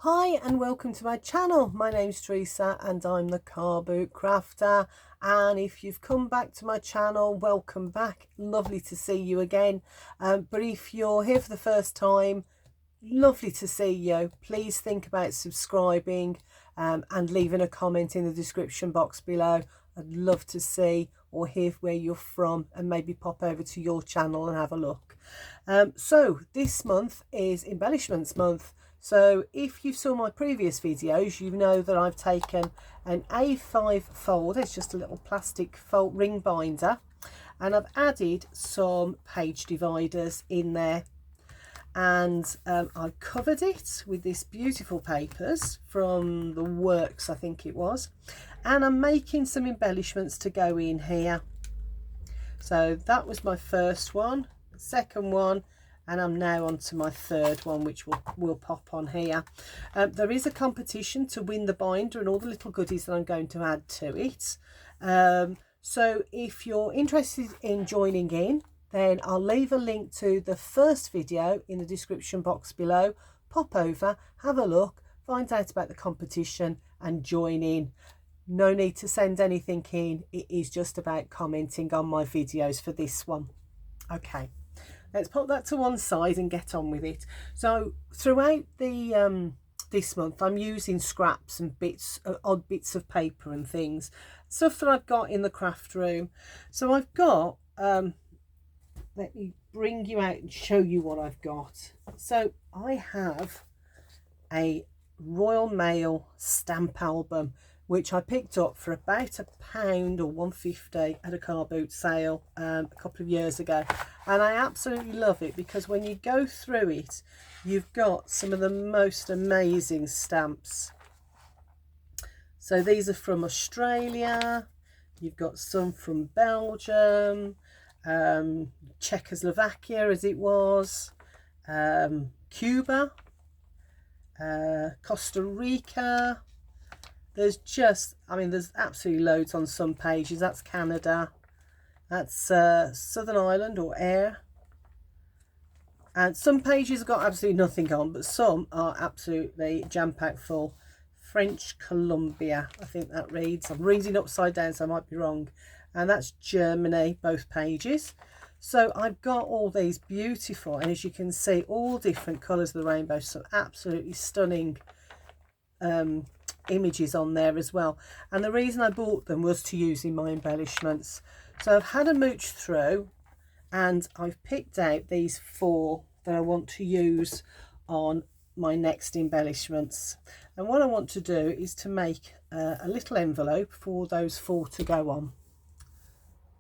Hi and welcome to my channel. My name's Teresa and I'm the car boot crafter, and if you've come back to my channel, welcome back. Lovely to see you again. But if you're here for the first time, lovely to see you. Please think about subscribing and leaving a comment in the description box below. I'd love to see or hear where you're from and maybe pop over to your channel and have a look. So this month is Embellishments month. So if you saw my previous videos, you know that I've taken an A5 folder, it's just a little plastic fold ring binder, and I've added some page dividers in there. And I covered it with this beautiful papers from the Works, I think it was, and I'm making some embellishments to go in here. So that was my first one, second one, and I'm now on to my third one, which will pop on here. There is a competition to win the binder and all the little goodies that I'm going to add to it. So if you're interested in joining in, then I'll leave a link to the first video in the description box below. Pop over, have a look, find out about the competition and join in. No need to send anything in, it is just about commenting on my videos for this one. Okay, let's put that to one side and get on with it. So throughout the this month I'm using scraps and bits, odd bits of paper and things, stuff that I've got in the craft room. So I've got let me bring you out and show you what I've got. So I have a Royal Mail stamp album, which I picked up for about £1 or £1.50 at a car boot sale a couple of years ago, and I absolutely love it because when you go through it, you've got some of the most amazing stamps. So these are from Australia, you've got some from Belgium, Czechoslovakia as it was, Cuba, Costa Rica. There's just, I mean, there's absolutely loads on some pages. That's Canada, that's Southern Ireland or Air, and some pages have got absolutely nothing on, but some are absolutely jam-packed full. French Columbia, I think that reads. I'm reading upside down, so I might be wrong. And that's Germany, both pages. So I've got all these beautiful, and as you can see, all different colours of the rainbow, some absolutely stunning images on there as well. And the reason I bought them was to use in my embellishments. So I've had a mooch through and I've picked out these 4 that I want to use on my next embellishments. And what I want to do is to make a little envelope for those 4 to go on.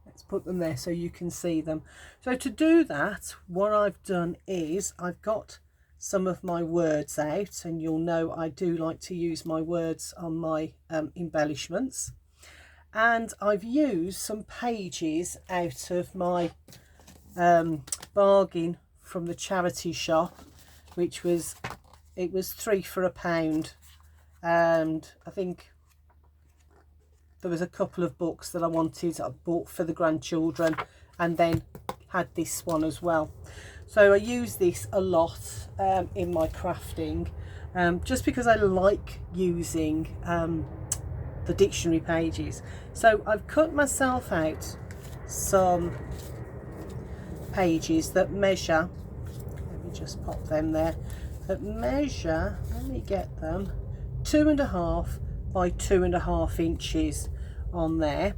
Let's put them there so you can see them. So to do that, what I've done is I've got some of my words out, and you'll know I do like to use my words on my embellishments, and I've used some pages out of my bargain from the charity shop, which was, it was 3 for £1, and I think there was a couple of books that I wanted, I bought for the grandchildren, and then had this one as well. So I use this a lot in my crafting, just because I like using the dictionary pages. So I've cut myself out some pages that measure, let me just pop them there, that measure, let me get them, 2.5 by 2.5 inches on there.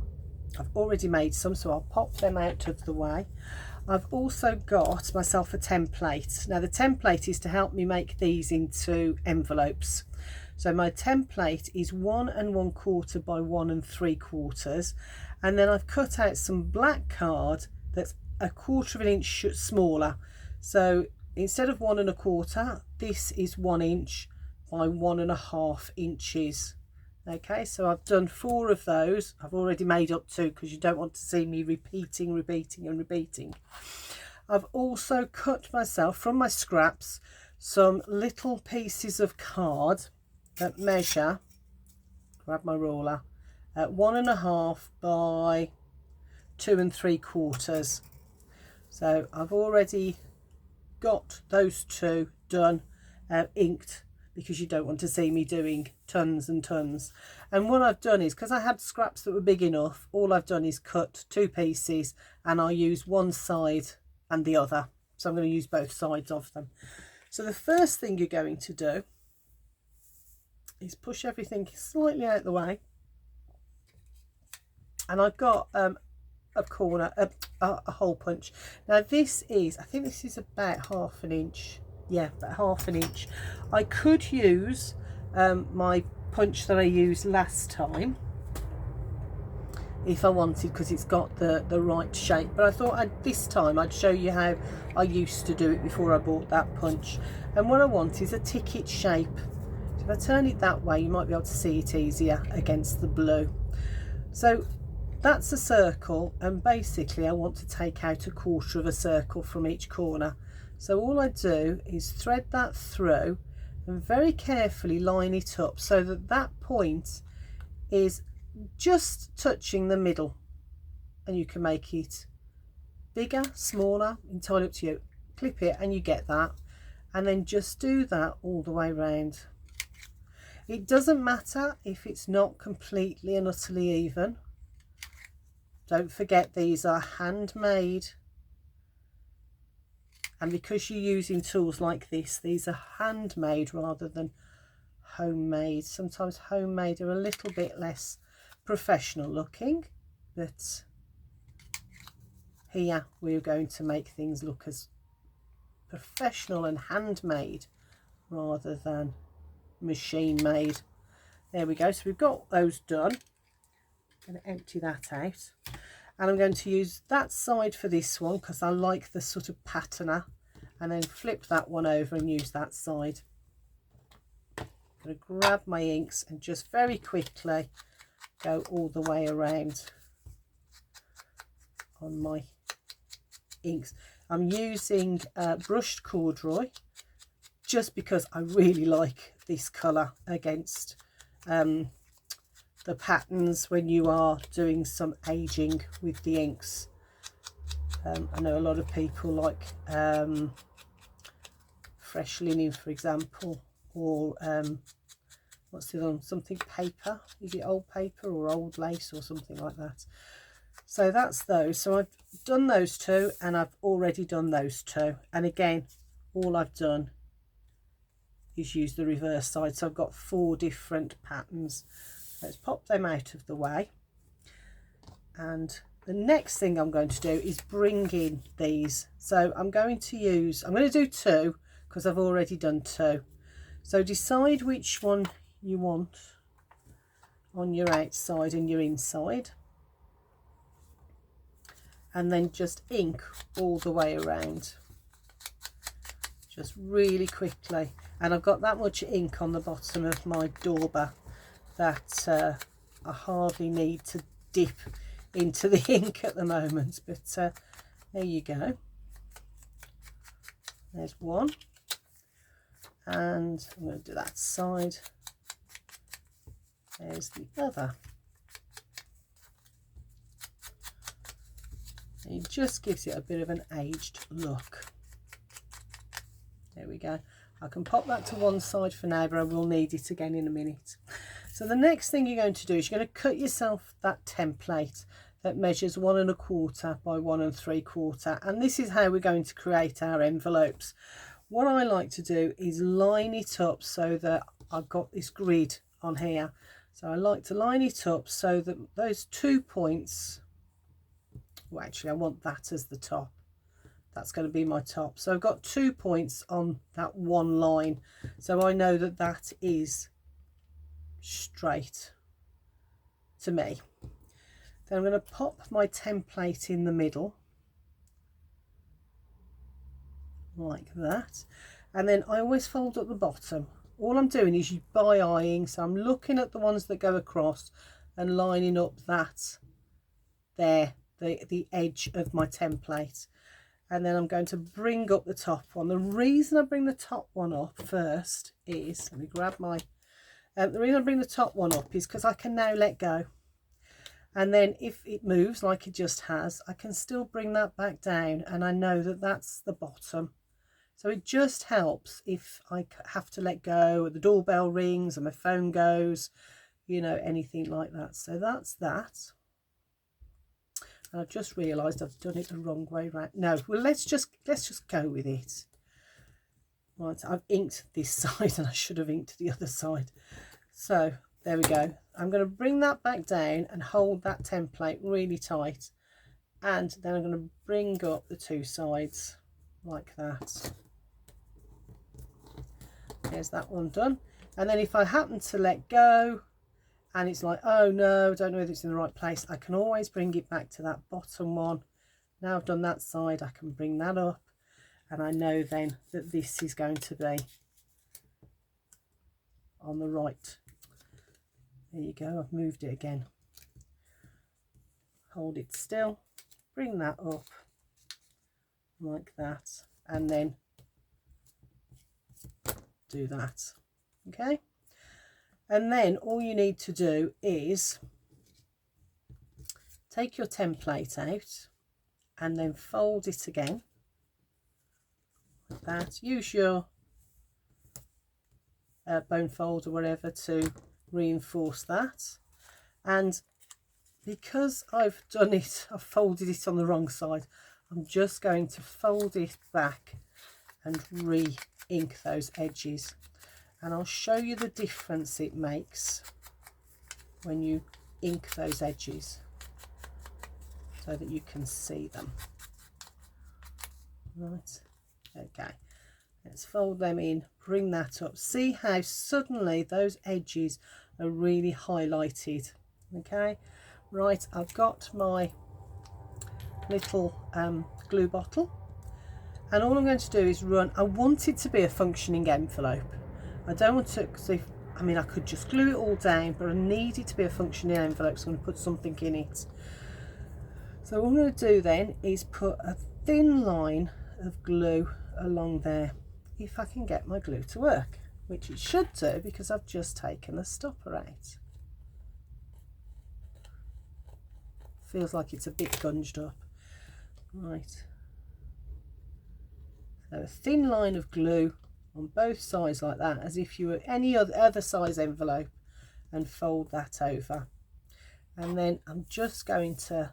I've already made some, so I'll pop them out of the way. I've also got myself a template. Now the template is to help me make these into envelopes. So my template is 1 1/4 by 1 3/4, and then I've cut out some black card that's 1/4 inch smaller. So instead of 1 1/4, this is 1 inch by 1.5 inches. Okay, so I've done 4 of those. I've already made up 2 because you don't want to see me repeating and repeating. I've also cut myself from my scraps some little pieces of card that measure, grab my ruler, at 1.5 by 2 3/4. So I've already got those 2 done, inked, because you don't want to see me doing tons and tons. And what I've done is, because I had scraps that were big enough, all I've done is cut 2 pieces, and I use one side and the other. So I'm going to use both sides of them. So the first thing you're going to do is push everything slightly out the way. And I've got a corner, a hole punch. Now this is, I think this is about 1/2 inch. Yeah, about 1/2 inch. I could use my punch that I used last time if I wanted, because it's got the right shape, but I thought this time I'd show you how I used to do it before I bought that punch. And what I want is a ticket shape. So if I turn it that way, you might be able to see it easier against the blue. So that's a circle, and basically I want to take out 1/4 of a circle from each corner. So all I do is thread that through and very carefully line it up so that that point is just touching the middle, and you can make it bigger, smaller, entirely up to you. Clip it and you get that, and then just do that all the way around. It doesn't matter if it's not completely and utterly even. Don't forget, these are handmade, and because you're using tools like this, these are handmade rather than homemade. Sometimes homemade are a little bit less professional looking, but here we're going to make things look as professional and handmade rather than machine made. There we go. So we've got those done. I'm going to empty that out, and I'm going to use that side for this one because I like the sort of patterner, and then flip that one over and use that side. I'm going to grab my inks and just very quickly go all the way around on my inks. I'm using brushed corduroy just because I really like this colour against the patterns when you are doing some aging with the inks. I know a lot of people like fresh linen, for example, or what's the other one? Something paper. Is it old paper or old lace or something like that? So that's those. So I've done those two, and I've already done those two. And again, all I've done is use the reverse side. So I've got 4 different patterns. Let's pop them out of the way. And the next thing I'm going to do is bring in these. So I'm going to do 2 because I've already done 2. So decide which one you want on your outside and your inside, and then just ink all the way around, just really quickly. And I've got that much ink on the bottom of my dauber that I hardly need to dip into the ink at the moment, but there you go. There's one, and I'm going to do that side. There's the other. It just gives it a bit of an aged look. There we go. I can pop that to one side for now, but I will need it again in a minute. So the next thing you're going to do is you're going to cut yourself that template that measures 1 1/4 by 1 3/4, and this is how we're going to create our envelopes. What I like to do is line it up so that I've got this grid on here. So I like to line it up so that those 2 points, well, actually I want that as the top. That's going to be my top. So I've got 2 points on that one line, so I know that that is straight to me. Then I'm going to pop my template in the middle like that, and then I always fold at the bottom. All I'm doing is by eyeing, so I'm looking at the ones that go across and lining up that there, the edge of my template, and then I'm going to bring up the top one. The reason I bring the top one up first is, let me grab my the reason I bring the top one up is because I can now let go, and then if it moves like it just has, I can still bring that back down, and I know that that's the bottom. So it just helps if I have to let go, or the doorbell rings and my phone goes, you know, anything like that. So that's that. And I've just realised I've done it the wrong way round. No, well, let's just go with it. Right, I've inked this side and I should have inked the other side. So there we go. I'm going to bring that back down and hold that template really tight. And then I'm going to bring up the two sides like that. There's that one done. And then if I happen to let go and it's like, oh no, I don't know if it's in the right place, I can always bring it back to that bottom one. Now I've done that side, I can bring that up, and I know then that this is going to be on the right. There you go, I've moved it again. Hold it still, bring that up like that, and then do that. Okay, and then all you need to do is take your template out and then fold it again like that. Use your bone fold or whatever to reinforce that. And because I've done it, I've folded it on the wrong side, I'm just going to fold it back and re-ink those edges. And I'll show you the difference it makes when you ink those edges so that you can see them. Right, okay, let's fold them in, bring that up. See how suddenly those edges are really highlighted. Okay, right, I've got my little glue bottle, and all I'm going to do is run, I want it to be a functioning envelope. I don't want to, because if, I mean, I could just glue it all down, but I need it to be a functioning envelope, so I'm going to put something in it. So what I'm going to do then is put a thin line of glue along there, if I can get my glue to work, which it should do because I've just taken the stopper out. Feels like it's a bit gunged up. Right. So a thin line of glue on both sides like that, as if you were any other size envelope, and fold that over. And then I'm just going to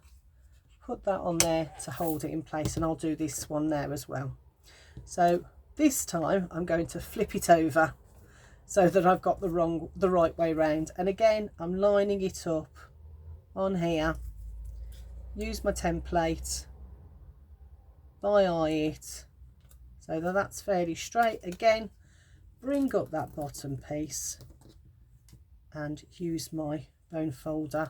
put that on there to hold it in place, and I'll do this one there as well. So this time I'm going to flip it over so that I've got the right way round, and again I'm lining it up on here. Use my template, by eye it so that that's fairly straight. Again, bring up that bottom piece and use my bone folder,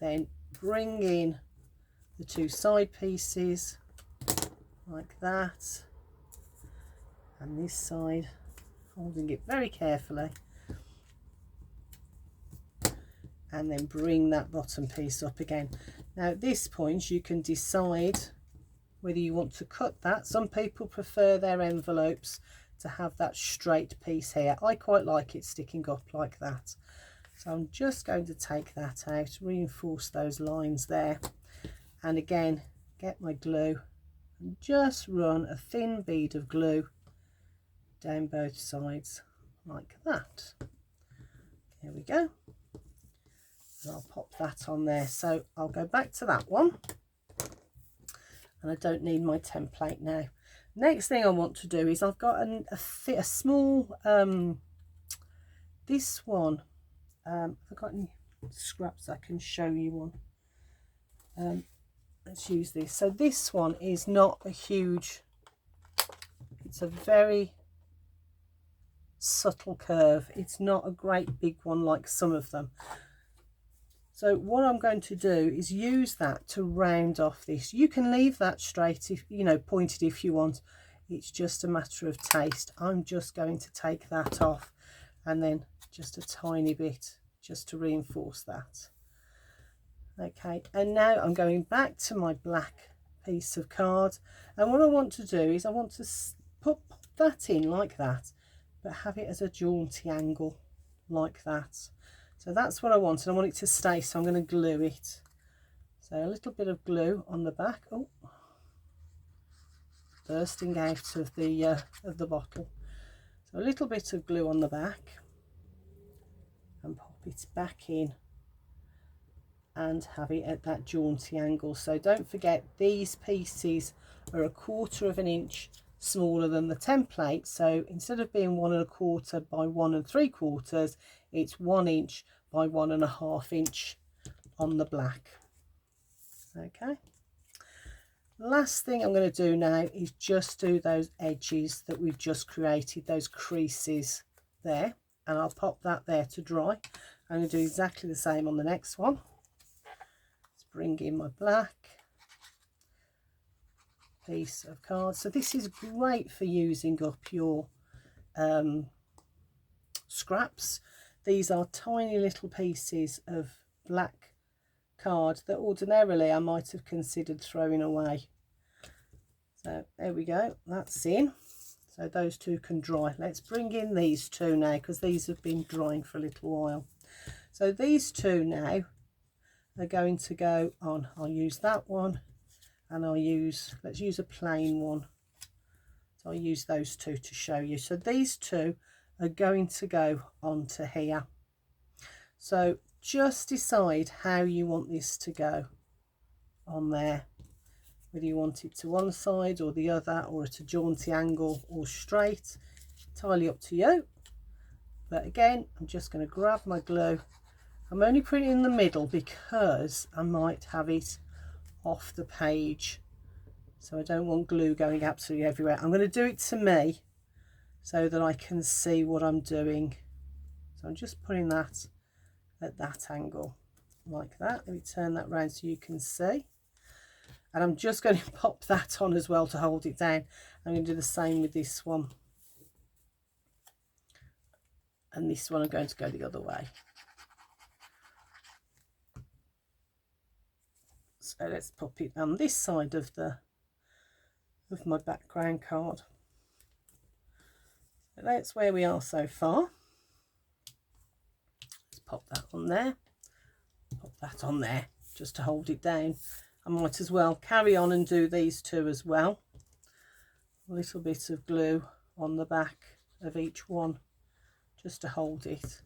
then bring in the two side pieces like that, and this side, holding it very carefully, and then bring that bottom piece up again. Now at this point you can decide whether you want to cut that. Some people prefer their envelopes to have that straight piece here. I quite like it sticking up like that. So I'm just going to take that out, reinforce those lines there, and again get my glue and just run a thin bead of glue down both sides like that. There we go. And I'll pop that on there. So I'll go back to that one, and I don't need my template now. Next thing I want to do is I've got a small this one, I've got any scraps I can show you on. Let's use this. So this one is not a huge, it's a very subtle curve. It's not a great big one like some of them. So what I'm going to do is use that to round off this. You can leave that straight, if you know, pointed if you want. It's just a matter of taste. I'm just going to take that off, and then just a tiny bit just to reinforce that. Okay, and now I'm going back to my black piece of card, and what I want to do is I want to put that in like that, but have it as a jaunty angle like that. So that's what I want, and I want it to stay, so I'm going to glue it. So a little bit of glue on the back. Oh, bursting out of the bottle. So a little bit of glue on the back and pop it back in and have it at that jaunty angle. So don't forget, these pieces are 1/4 of an inch smaller than the template, so instead of being 1 1/4 by 1 3/4, it's 1 inch by 1 1/2 inch on the black. Okay, last thing I'm going to do now is just do those edges that we've just created, those creases there, and I'll pop that there to dry. I'm going to do exactly the same on the next one. Bring in my black piece of card. So this is great for using up your scraps. These are tiny little pieces of black card that ordinarily I might have considered throwing away. So there we go, that's in. So those two can dry. Let's bring in these two now, because these have been drying for a little while. So these two now are going to go on. I'll use that one, and let's use a plain one. So I'll use those two to show you. So these two are going to go onto here. So just decide how you want this to go on there, whether you want it to one side or the other, or at a jaunty angle or straight, entirely up to you. But again, I'm just going to grab my glue. I'm only putting it in the middle because I might have it off the page, so I don't want glue going absolutely everywhere. I'm going to do it to me so that I can see what I'm doing. So I'm just putting that at that angle like that. Let me turn that round so you can see, and I'm just going to pop that on as well to hold it down. I'm going to do the same with this one, and this one I'm going to go the other way. So let's pop it on this side of my background card. So that's where we are so far. Let's pop that on there, pop that on there just to hold it down. I might as well carry on and do these two as well. A little bit of glue on the back of each one just to hold it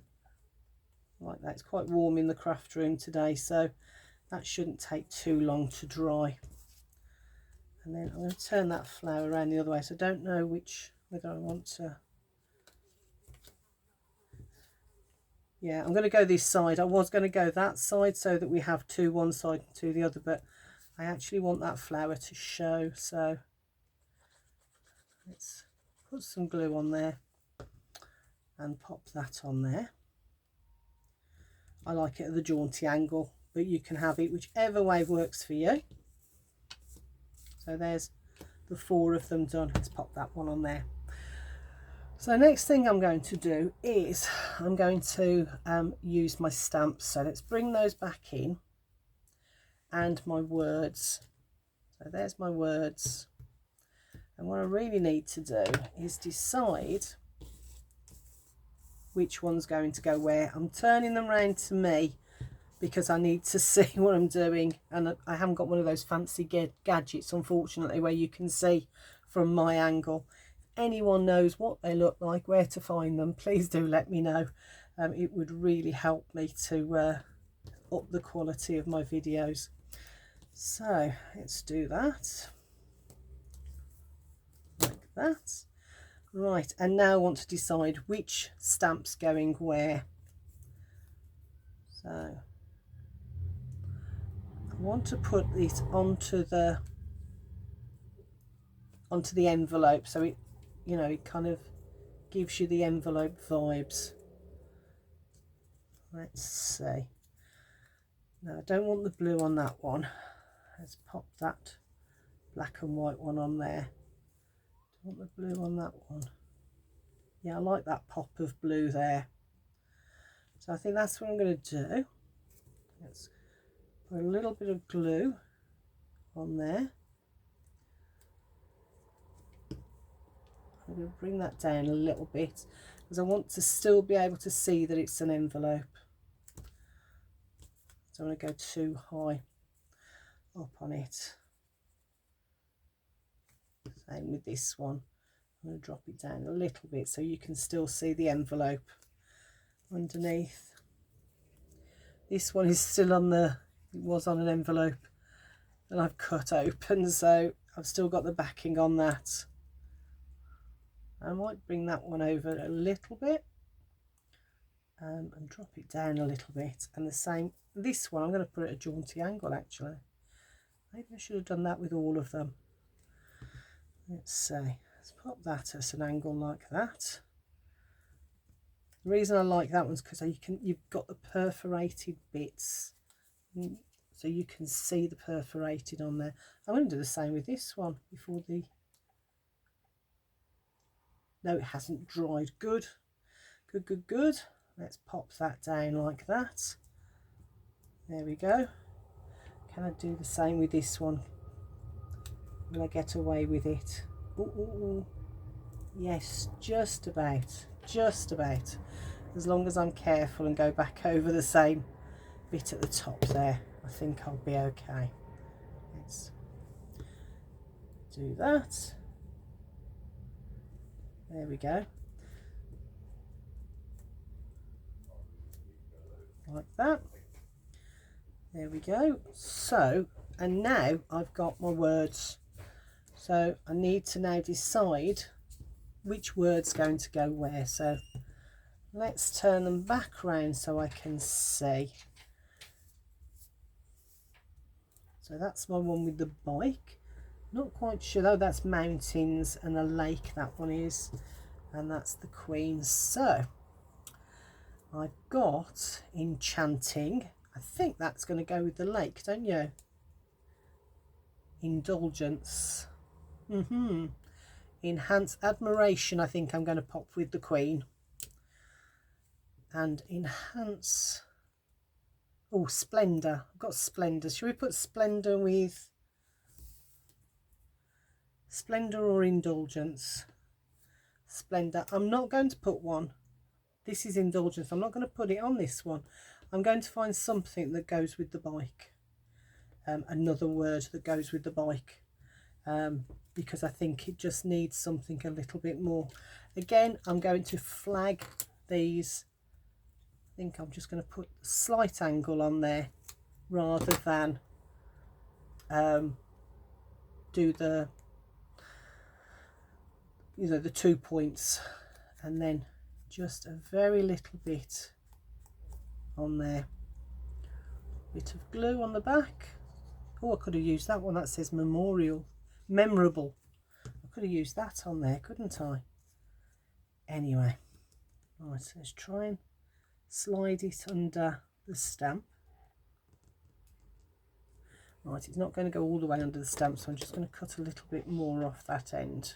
like that. It's quite warm in the craft room today, so that shouldn't take too long to dry. And then I'm going to turn that flower around the other way, so I don't know whether I want to. Yeah, I'm going to go this side. I was going to go that side so that we have two one side and two the other, but I actually want that flower to show, so let's put some glue on there and pop that on there. I like it at the jaunty angle, but you can have it whichever way works for you. So there's the 4 of them done. Let's pop that one on there. So next thing I'm going to do is I'm going to use my stamps. So let's bring those back in, and my words. So there's my words. And what I really need to do is decide which one's going to go where. I'm turning them round to me because I need to see what I'm doing, and I haven't got one of those fancy gadgets, unfortunately, where you can see from my angle. If anyone knows what they look like, where to find them, please do let me know. It would really help me to up the quality of my videos. So let's do that like that. Right, and now I want to decide which stamp's going where. So I want to put it onto the envelope, so it, you know, it kind of gives you the envelope vibes. Let's see. Now I don't want the blue on that one. Let's pop that black and white one on there. Don't want the blue on that one. Yeah, I like that pop of blue there. So I think that's what I'm going to do. Let's put a little bit of glue on there. I'm going to bring that down a little bit because I want to still be able to see that it's an envelope. So I'm going to go too high up on it. So Same with this one. I'm going to drop it down a little bit so you can still see the envelope underneath. This one is still on the, it was on an envelope that I've cut open, so I've still got the backing on that. I might bring that one over a little bit and drop it down a little bit. And the same, this one I'm going to put at a jaunty angle actually. Maybe I should have done that with all of them. Let's see, let's pop that at an angle like that. The reason I like that one's because you've got the perforated bits, so you can see the perforated on there. I'm going to do the same with this one before the, no, it hasn't dried. Good. Let's pop that down like that. There we go. Can I do the same with this one? Will I get away with it? Ooh. Yes, just about. As long as I'm careful and go back over the same bit at the top there, I think I'll be okay. Let's do that. There we go. Like that. There we go. So, and now I've got my words. So I need to now decide which word's going to go where. So let's turn them back round so I can see. So that's my one with the bike. Not quite sure. Oh, that's mountains and a lake, that one is. And that's the Queen. So I've got enchanting. I think that's going to go with the lake, don't you? Indulgence. Enhance admiration, I think I'm going to pop with the Queen. And enhance, oh, splendour. I've got splendour. Should we put splendour with splendour or indulgence? Splendour. I'm not going to put one. This is indulgence. I'm not going to put it on this one. I'm going to find something that goes with the bike. Another word that goes with the bike. Because I think it just needs something a little bit more. Again, I'm going to flag these. I think I'm just going to put a slight angle on there rather than do the, you know, the 2 points, and then just a very little bit on there. Bit of glue on the back. Oh, I could have used that one that says memorial, memorable. I could have used that on there, couldn't I? Anyway, right, so let's try and slide it under the stamp. Right, it's not going to go all the way under the stamp, so I'm just going to cut a little bit more off that end.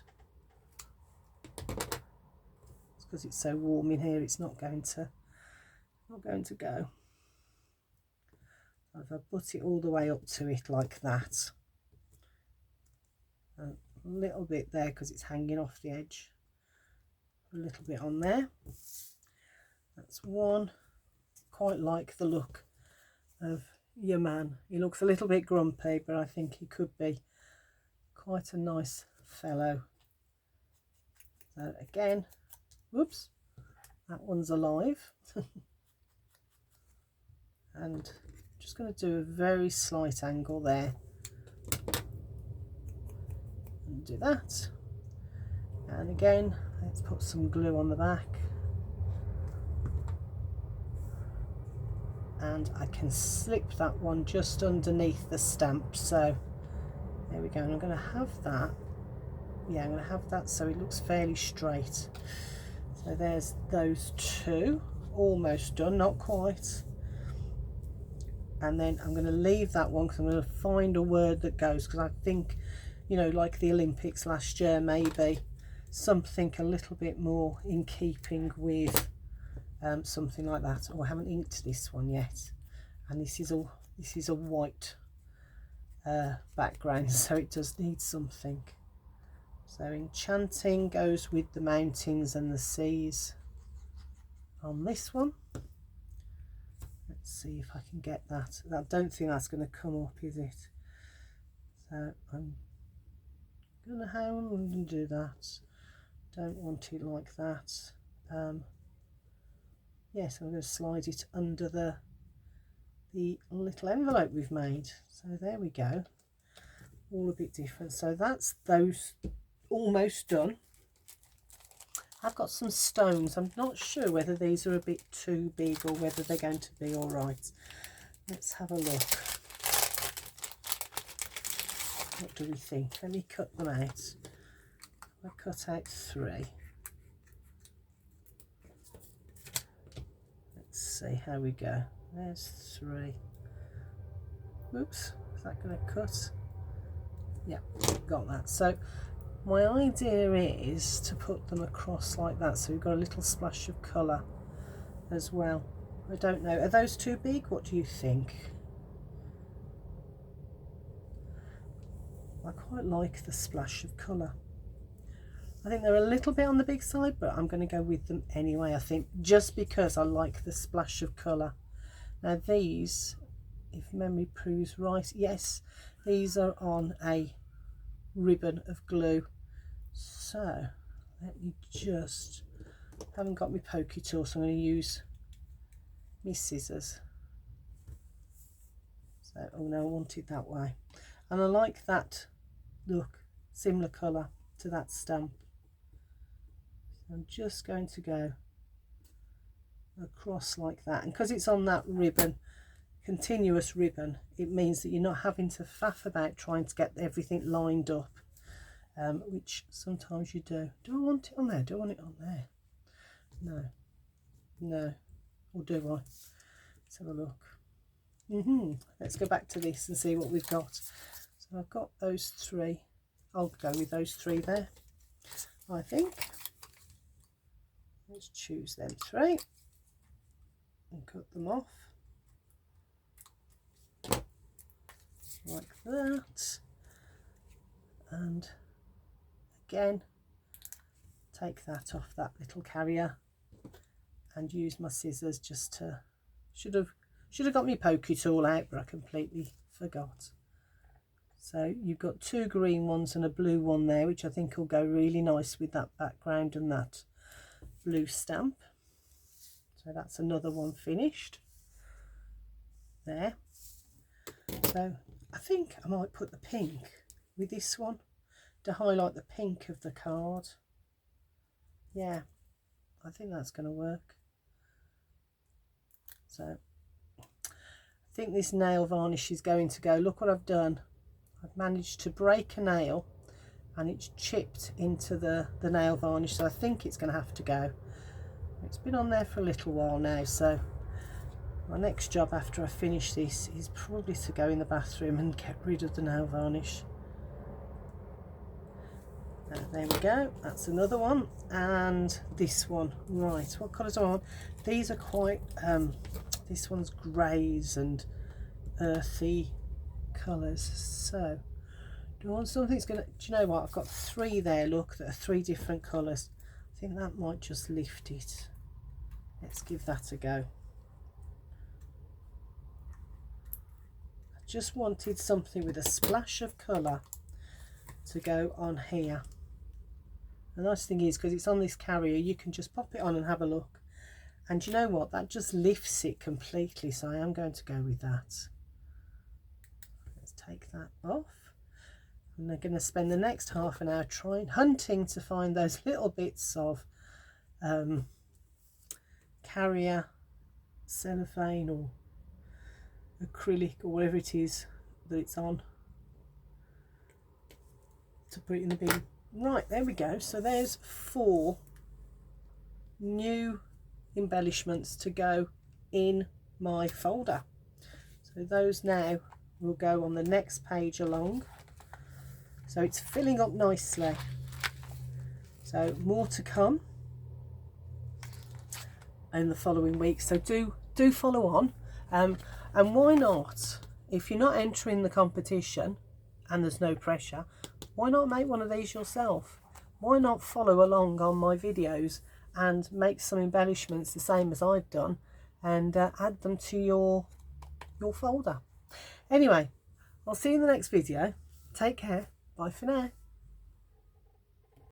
It's because it's so warm in here, it's not going to go. If I put it all the way up to it like that, a little bit there because it's hanging off the edge, a little bit on there. That's one. Quite like the look of your man. He looks a little bit grumpy, but I think he could be quite a nice fellow. So again, whoops, that one's alive. And just going to do a very slight angle there and do that. And again, let's put some glue on the back, and I can slip that one just underneath the stamp. So there we go, and I'm going to have that, yeah, I'm going to have that so it looks fairly straight. So there's those two, almost done, not quite. And then I'm going to leave that one because I'm going to find a word that goes, because I think, you know, like the Olympics last year, maybe something a little bit more in keeping with something like that. Oh, I haven't inked this one yet, and this is a white background, so it does need something. So enchanting goes with the mountains and the seas on this one. Let's see if I can get that. I don't think that's going to come up, is it? So I'm gonna how I'm gonna do that. Don't want it like that. Yes, I'm going to slide it under the little envelope we've made. So there we go, all a bit different. So that's those almost done. I've got some stones. I'm not sure whether these are a bit too big or whether they're going to be all right. Let's have a look. What do we think? Let me cut them out. I cut out 3. Let's see how we go. There's 3. Oops, is that going to cut? Yeah, got that. So my idea is to put them across like that, so we've got a little splash of colour as well. I don't know, are those too big? What do you think? I quite like the splash of colour. I think they're a little bit on the big side, but I'm going to go with them anyway, I think, just because I like the splash of colour. Now these, if memory proves right, yes, these are on a ribbon of glue. So let me just, haven't got my pokey tool, so I'm going to use my scissors. So, oh no, I want it that way. And I like that look, similar colour to that stamp. So I'm just going to go across like that, and because it's on that ribbon, continuous ribbon, it means that you're not having to faff about trying to get everything lined up, which sometimes you do. Do I want it on there? Do I want it on there? No, no, or do I? Let's have a look. Let's go back to this and see what we've got. So I've got those 3. I'll go with those 3 there, I think. Let's choose them 3 and cut them off like that, and again take that off that little carrier and use my scissors just to, should have got my pokey tool out, but I completely forgot. So you've got 2 green ones and a blue one there, which I think will go really nice with that background and that blue stamp. So that's another one finished there. So I think I might put the pink with this one to highlight the pink of the card. Yeah, I think that's going to work. So I think this nail varnish is going to go. Look what I've done. I've managed to break a nail and it's chipped into the nail varnish, so I think it's going to have to go. It's been on there for a little while now, so my next job after I finish this is probably to go in the bathroom and get rid of the nail varnish. There we go, that's another one, and this one. Right, what colours do I want? These are quite, this one's greys and earthy colours, so do I want something that's going to, do you know what, I've got 3 there, look, that are 3 different colours. I think that might just lift it. Let's give that a go. I just wanted something with a splash of colour to go on here. The nice thing is, because it's on this carrier, you can just pop it on and have a look, and you know what, that just lifts it completely, so I am going to go with that. Let's take that off, and they're going to spend the next half an hour hunting to find those little bits of carrier cellophane or acrylic or whatever it is that it's on, to put it in the bin. Right, there we go. So there's 4 new embellishments to go in my folder. So those now will go on the next page along. So it's filling up nicely. So more to come in the following week. So do follow on. And why not, if you're not entering the competition and there's no pressure, why not make one of these yourself? Why not follow along on my videos and make some embellishments the same as I've done, and add them to your folder. Anyway, I'll see you in the next video. Take care. Bye for now.